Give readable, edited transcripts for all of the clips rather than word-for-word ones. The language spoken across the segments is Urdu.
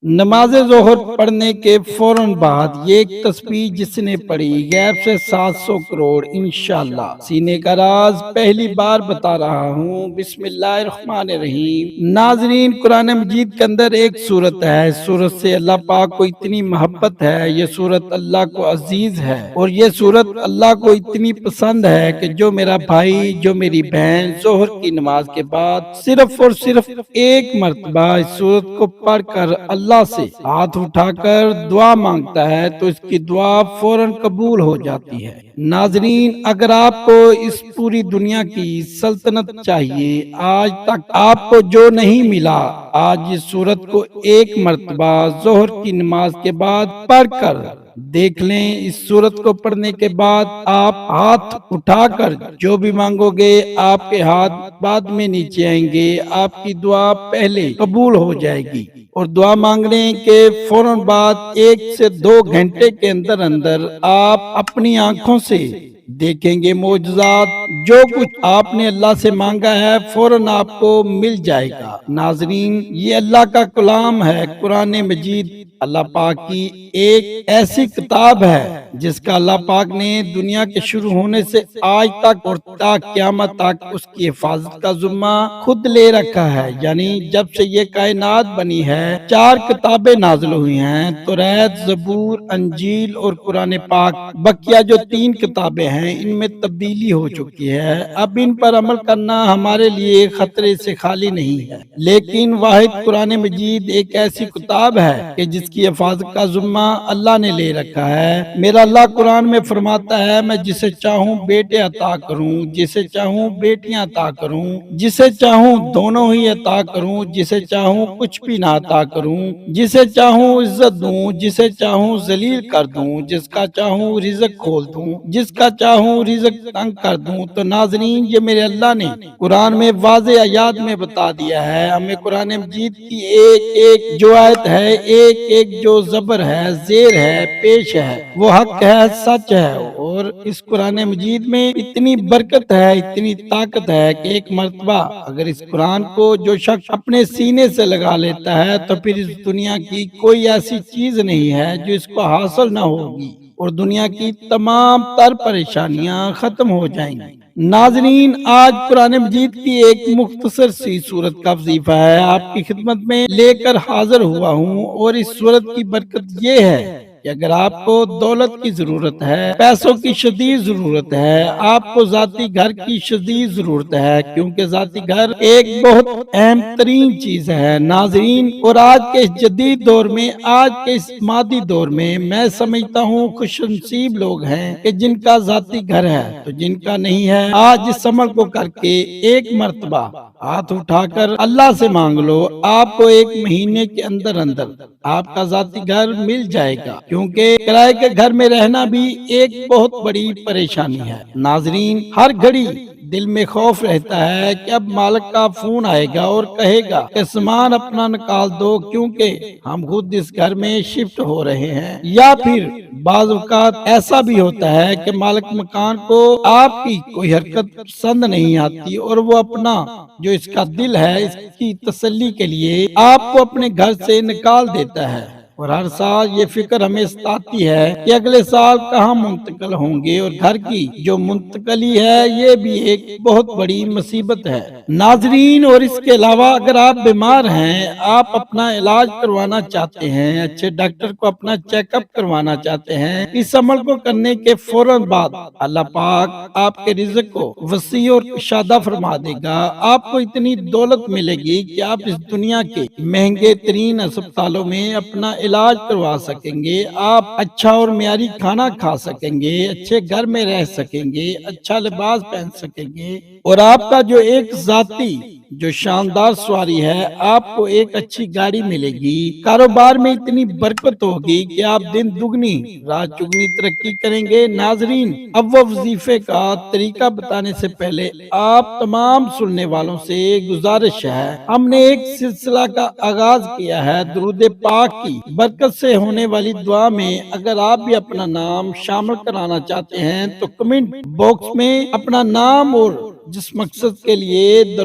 نماز ظہر پڑھنے کے فوراً بعد یہ ایک تسبیح جس نے پڑھی غیب سے 700 کروڑ انشاءاللہ سینے کا راز پہلی بار بتا رہا ہوں۔ بسم اللہ الرحمن الرحیم۔ ناظرین، قرآن مجید کے اندر ایک سورت ہے، سورت سے اللہ پاک کو اتنی محبت ہے، یہ سورت اللہ کو عزیز ہے، اور یہ سورت اللہ کو اتنی پسند ہے کہ جو میرا بھائی، جو میری بہن ظہر کی نماز کے بعد صرف اور صرف ایک مرتبہ اس سورت کو پڑھ کر اللہ سے ہاتھ اٹھا کر دعا مانگتا ہے تو اس کی دعا فوراً قبول ہو جاتی ہے۔ ناظرین، اگر آپ کو اس پوری دنیا کی سلطنت چاہیے، آج تک آپ کو جو نہیں ملا، آج اس سورت کو ایک مرتبہ ظہر کی نماز کے بعد پڑھ کر دیکھ لیں۔ اس سورت کو پڑھنے کے بعد آپ ہاتھ اٹھا کر جو بھی مانگو گے، آپ کے ہاتھ بعد میں نیچے آئیں گے، آپ کی دعا پہلے قبول ہو جائے گی، اور دعا مانگنے کے فوراً بعد 1 سے 2 گھنٹے کے اندر اندر آپ اپنی آنکھوں سے دیکھیں گے معجزات۔ جو کچھ آپ نے اللہ سے مانگا ہے فوراً آپ کو مل جائے گا۔ ناظرین، یہ اللہ کا کلام ہے، قرآن مجید اللہ پاک کی ایک ایسی کتاب ہے جس کا اللہ پاک نے دنیا کے شروع ہونے سے آج تک اور تا قیامت تک اس کی حفاظت کا ذمہ خود لے رکھا ہے۔ یعنی جب سے یہ کائنات بنی ہے 4 کتابیں نازل ہوئی ہیں، توریت، زبور، انجیل اور قرآن پاک۔ بقیہ جو 3 کتابیں ہیں ان میں تبدیلی ہو چکی ہے، اب ان پر عمل کرنا ہمارے لیے خطرے سے خالی نہیں ہے، لیکن واحد قرآن مجید ایک ایسی کتاب ہے کہ جس کی حفاظت کا ذمہ اللہ نے لے رکھا ہے۔ میرا اللہ قرآن میں فرماتا ہے، میں جسے چاہوں بیٹے عطا کروں، جسے چاہوں بیٹیاں عطا کروں، جسے چاہوں دونوں ہی عطا کروں، جسے چاہوں کچھ بھی نہ عطا کروں، جسے چاہوں عزت دوں، جسے چاہوں ذلیل کر دوں، جس کا چاہوں رزق کھول دوں، جس کا چاہوں رزق تنگ کر دوں۔ تو ناظرین، یہ میرے اللہ نے قرآن میں واضح آیات میں بتا دیا ہے۔ ہمیں قرآن مجید کی ایک ایک جو آیت ہے، ایک ایک جو زبر ہے، زیر ہے، پیش ہے، وہ حق ہے، سچ ہے، اور اس قرآن مجید میں اتنی برکت ہے، اتنی طاقت ہے کہ ایک مرتبہ اگر اس قرآن کو جو شخص اپنے سینے سے لگا لیتا ہے تو پھر اس دنیا کی کوئی ایسی چیز نہیں ہے جو اس کو حاصل نہ ہوگی، اور دنیا کی تمام تر پریشانیاں ختم ہو جائیں گی۔ ناظرین، آج قرآن مجید کی ایک مختصر سی سورت کا وظیفہ ہے آپ کی خدمت میں لے کر حاضر ہوا ہوں، اور اس سورت کی برکت یہ ہے کہ اگر آپ کو دولت کی ضرورت ہے، پیسوں کی شدید ضرورت ہے، آپ کو ذاتی گھر کی شدید ضرورت ہے، کیونکہ ذاتی گھر ایک بہت اہم ترین چیز ہے ناظرین، اور آج کے اس جدید دور میں، آج کے اس مادی دور میں سمجھتا ہوں خوش نصیب لوگ ہیں کہ جن کا ذاتی گھر ہے، تو جن کا نہیں ہے آج اس عمل کو کر کے ایک مرتبہ ہاتھ اٹھا کر اللہ سے مانگ لو، آپ کو 1 مہینے کے اندر اندر آپ کا ذاتی گھر مل جائے گا، کیونکہ کرائے کے گھر میں رہنا بھی ایک بہت بڑی پریشانی ہے۔ ناظرین، ہر گھڑی دل میں خوف رہتا ہے کہ اب مالک کا فون آئے گا اور کہے گا کہ سامان اپنا نکال دو، کیونکہ ہم خود اس گھر میں شفٹ ہو رہے ہیں۔ یا پھر بعض اوقات ایسا بھی ہوتا ہے کہ مالک مکان کو آپ کی کوئی حرکت پسند نہیں آتی، اور وہ اپنا جو اس کا دل ہے اس کی تسلی کے لیے آپ کو اپنے گھر سے نکال دیتا ہے، اور ہر سال یہ فکر ہمیں ستاتی ہے کہ اگلے سال کہاں منتقل ہوں گے، اور گھر کی جو منتقلی ہے یہ بھی ایک بہت بڑی مصیبت ہے۔ ناظرین، اور اس کے علاوہ اگر آپ بیمار ہیں، آپ اپنا علاج کروانا چاہتے ہیں، اچھے ڈاکٹر کو اپنا چیک اپ کروانا چاہتے ہیں، اس عمل کو کرنے کے فوراً بعد اللہ پاک آپ کے رزق کو وسیع اور کشادہ فرما دے گا۔ آپ کو اتنی دولت ملے گی کہ آپ اس دنیا کے مہنگے ترین اسپتالوں میں اپنا علاج کروا سکیں گے، آپ اچھا اور معیاری کھانا کھا سکیں گے، اچھے گھر میں رہ سکیں گے، اچھا لباس پہن سکیں گے، اور آپ کا جو ایک ذاتی جو شاندار سواری ہے، آپ کو ایک اچھی گاڑی ملے گی۔ کاروبار میں اتنی برکت ہوگی کہ آپ دن دگنی رات چگنی ترقی کریں گے۔ ناظرین، اب وہ وظیفے کا طریقہ بتانے سے پہلے آپ تمام سننے والوں سے گزارش ہے، ہم نے ایک سلسلہ کا آغاز کیا ہے درود پاک کی برکت سے ہونے والی دعا میں۔ اگر آپ بھی اپنا نام شامل کرانا چاہتے ہیں تو کمنٹ باکس میں اپنا نام اور جس مقصد کے لیے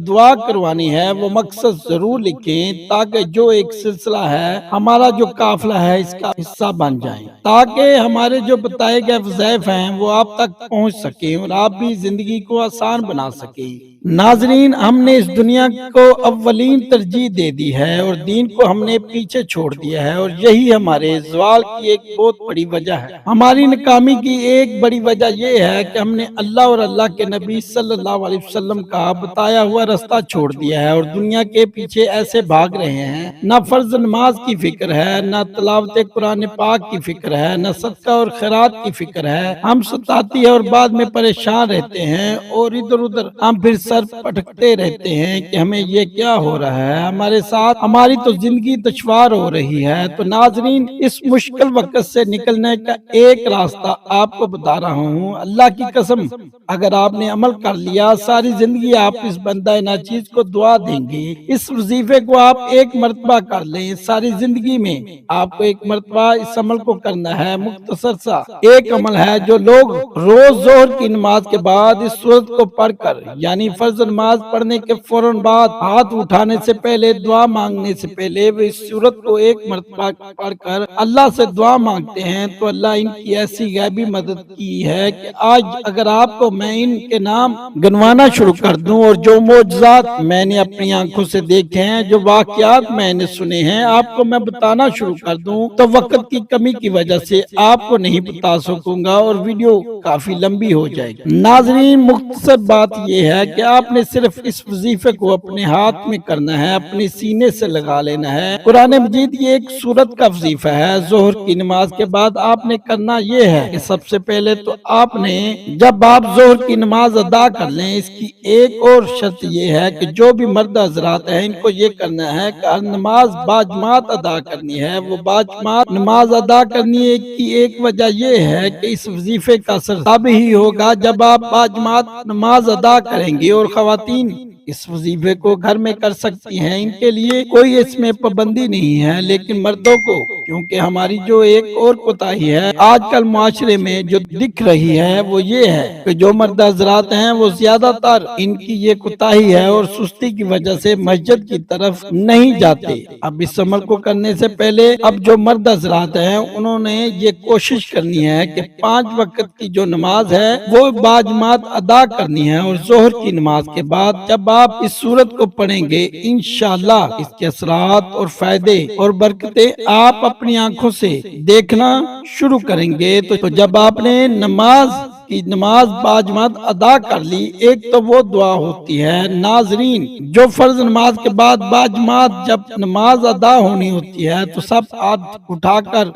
دعا کروانی ہے وہ مقصد ضرور لکھیں، تاکہ جو ایک سلسلہ ہے ہمارا جو قافلہ ہے اس کا حصہ بن جائیں، تاکہ ہمارے جو بتائے گئے وظائف ہیں وہ آپ تک پہنچ سکیں اور آپ بھی زندگی کو آسان بنا سکیں۔ ناظرین، ہم نے اس دنیا کو اولین ترجیح دے دی ہے اور دین کو ہم نے پیچھے چھوڑ دیا ہے، اور یہی ہمارے زوال کی ایک بہت بڑی وجہ ہے۔ ہماری ناکامی کی ایک بڑی وجہ یہ ہے کہ ہم نے اللہ اور اللہ کے نبی صلی اللہ علیہ وسلم کا بتایا ہوا راستہ چھوڑ دیا ہے اور دنیا کے پیچھے ایسے بھاگ رہے ہیں، نہ فرض نماز کی فکر ہے، نہ تلاوت قرآن پاک کی فکر ہے، نہ صدقہ اور خیرات کی فکر ہے۔ ہم ستاتی ہے اور بعد میں پریشان رہتے ہیں اور ادھر ادھر ہم پھر سر پٹکتے رہتے ہیں کہ ہمیں یہ کیا ہو رہا ہے ہمارے ساتھ، ہماری تو زندگی دشوار ہو رہی ہے۔ تو ناظرین، اس مشکل وقت سے نکلنے کا ایک راستہ آپ کو بتا رہا ہوں، اللہ کی قسم اگر آپ نے عمل کر لیا ساری زندگی آپ اس بندہ ناچیز کو دعا دیں گے۔ اس وظیفے کو آپ ایک مرتبہ کر لیں، ساری زندگی میں آپ کو ایک مرتبہ اس عمل کو کرنا ہے۔ مختصر سا ایک عمل ہے جو لوگ روز ظہر کی نماز کے بعد اس سورت کو پڑھ کر، یعنی فرض نماز پڑھنے کے فوراً بعد ہاتھ اٹھانے سے پہلے، دعا مانگنے سے پہلے وہ اس سورت کو ایک مرتبہ پڑھ کر اللہ سے دعا مانگتے ہیں تو اللہ ان کی ایسی غیبی مدد کی ہے کہ آج اگر آپ کو میں ان کے نام گنوانا شروع کر دوں اور جو معجزات میں نے اپنی آنکھوں سے دیکھے ہیں، جو واقعات میں نے سنے ہیں، آپ کو میں بتانا شروع کر دوں تو وقت کی کمی کی وجہ سے آپ کو نہیں بتا سکوں گا اور ویڈیو کافی لمبی ہو جائے گی۔ ناظرین، مختصر بات یہ ہے کہ آپ نے صرف اس وظیفے کو اپنے ہاتھ میں کرنا ہے، اپنے سینے سے لگا لینا ہے۔ قرآن مجید یہ ایک سورت کا وظیفہ ہے۔ ظہر کی نماز کے بعد آپ نے کرنا یہ ہے کہ سب سے پہلے تو آپ نے جب آپ ظہر کی نماز ادا کر لیں، اس کی ایک اور شرط یہ ہے کہ جو بھی مرد حضرات ہیں ان کو یہ کرنا ہے کہ ہر نماز باجماعت ادا کرنی ہے۔ وہ باجماعت نماز ادا کرنی کی ایک وجہ یہ ہے کہ اس وظیفے کا اثر تب ہی ہوگا جب آپ باجماعت نماز ادا کریں گے، اور خواتین اس وظیفے کو گھر میں کر سکتی ہیں، ان کے لیے کوئی اس میں پابندی نہیں ہے، لیکن مردوں کو، کیونکہ ہماری جو ایک اور کوتاہی ہے آج کل معاشرے میں جو دکھ رہی ہے وہ یہ ہے کہ جو مرد حضرات ہیں وہ زیادہ تر ان کی یہ کوتاہی ہے اور سستی کی وجہ سے مسجد کی طرف نہیں جاتے۔ اب اس عمل کو کرنے سے پہلے اب جو مرد حضرات ہیں انہوں نے یہ کوشش کرنی ہے کہ 5 وقت کی جو نماز ہے وہ باجماعت ادا کرنی ہے، اور ظہر کی نماز کے بعد جب آپ اس سورت کو پڑھیں گے انشاءاللہ اس کے اثرات اور فائدے اور برکتیں آپ اپنی آنکھوں سے دیکھنا شروع کریں گے۔ تو جب آپ نے نماز باجماعت ادا کر لی، ایک تو وہ دعا ہوتی ہے ناظرین جو فرض نماز کے بعد باجماعت جب نماز ادا ہونی ہوتی ہے تو سب ہاتھ اٹھا کر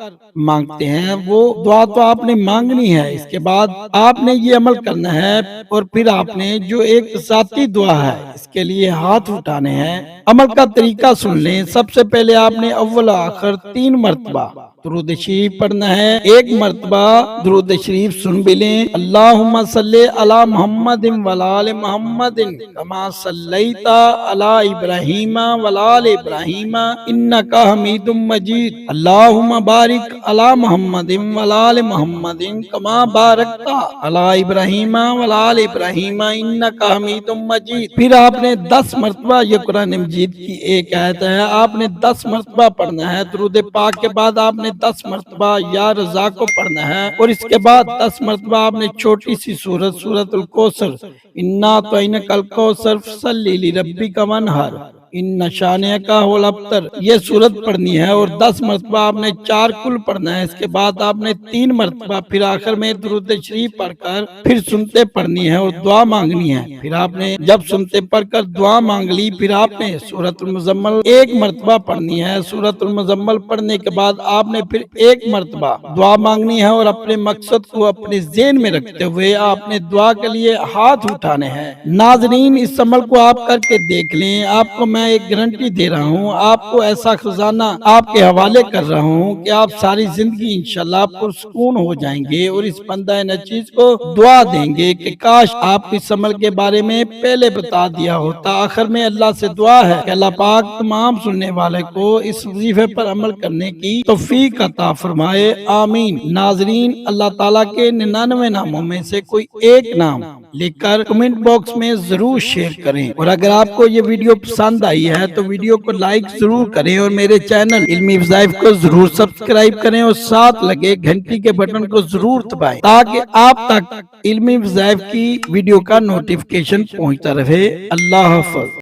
مانگتے ہیں، وہ دعا تو آپ نے مانگنی ہے۔ اس کے بعد آپ نے یہ عمل کرنا ہے اور پھر آپ نے جو ایک ذاتی دعا ہے اس کے لیے ہاتھ اٹھانے ہیں۔ عمل کا طریقہ سن لیں۔ سب سے پہلے آپ نے اول آخر 3 مرتبہ درود شریف پڑھنا ہے۔ ایک مرتبہ درود شریف سن بھی لیں، اللہم صلی علی محمد وعلی آل محمد کما صلیت علی ابراہیم وعلی آل ابراہیم انک حمید مجید، اللہم بارک علی محمد وعلی آل محمد کما بارکت علی ابراہیم وعلی آل ابراہیم انک حمید مجید۔ پھر آپ نے 10 مرتبہ، یہ قرآن مجید کی ایک آیت ہے، آپ نے 10 مرتبہ پڑھنا ہے۔ درود پاک کے بعد آپ نے 10 مرتبہ یا رضا کو پڑھنا ہے، اور اس کے بعد 10 مرتبہ آپ نے چھوٹی سی سورت الکوثر، انا اعطینک الکوثر فصلی لربک وانحر ان شانئک هو الابتر، یہ سورت پڑھنی ہے، اور 10 مرتبہ آپ نے 4 کل پڑھنا ہے۔ اس کے بعد آپ نے 3 مرتبہ پھر آخر میں درود شریف پڑھ کر پھر سنتے پڑھنی ہے اور دعا مانگنی ہے۔ پھر آپ نے جب سنتے پڑھ کر دعا مانگ لی، پھر آپ نے سورت المزمل 1 مرتبہ پڑھنی ہے۔ سورت المزمل پڑھنے کے بعد آپ نے پھر 1 مرتبہ دعا مانگنی ہے، اور اپنے مقصد کو اپنے ذہن میں رکھتے ہوئے آپ نے دعا کے لیے ہاتھ اٹھانے ہیں۔ ناظرین، اس عمل کو آپ کر کے دیکھ لیں، آپ کو میں میں ایک گارنٹی دے رہا ہوں، آپ کو ایسا خزانہ آپ کے حوالے کر رہا ہوں کہ آپ ساری زندگی انشاءاللہ پرسکون ہو جائیں گے، اور اس بندہ نچیز کو دعا دیں گے کہ کاش آپ اس عمل کے بارے میں پہلے بتا دیا ہوتا۔ آخر میں اللہ سے دعا ہے کہ اللہ پاک تمام سننے والے کو اس وظیفے پر عمل کرنے کی توفیق عطا فرمائے، آمین۔ ناظرین، اللہ تعالیٰ کے 99 ناموں میں سے کوئی ایک نام لکھ کر کمنٹ باکس میں ضرور شیئر کریں، اور اگر آپ کو یہ ویڈیو پسند آئی ہے تو ویڈیو کو لائک ضرور کریں، اور میرے چینل علمی وظائف کو ضرور سبسکرائب کریں، اور ساتھ لگے گھنٹی کے بٹن کو ضرور دبائیں تاکہ آپ تک علمی وظائف کی ویڈیو کا نوٹیفیکیشن پہنچتا رہے۔ اللہ حافظ۔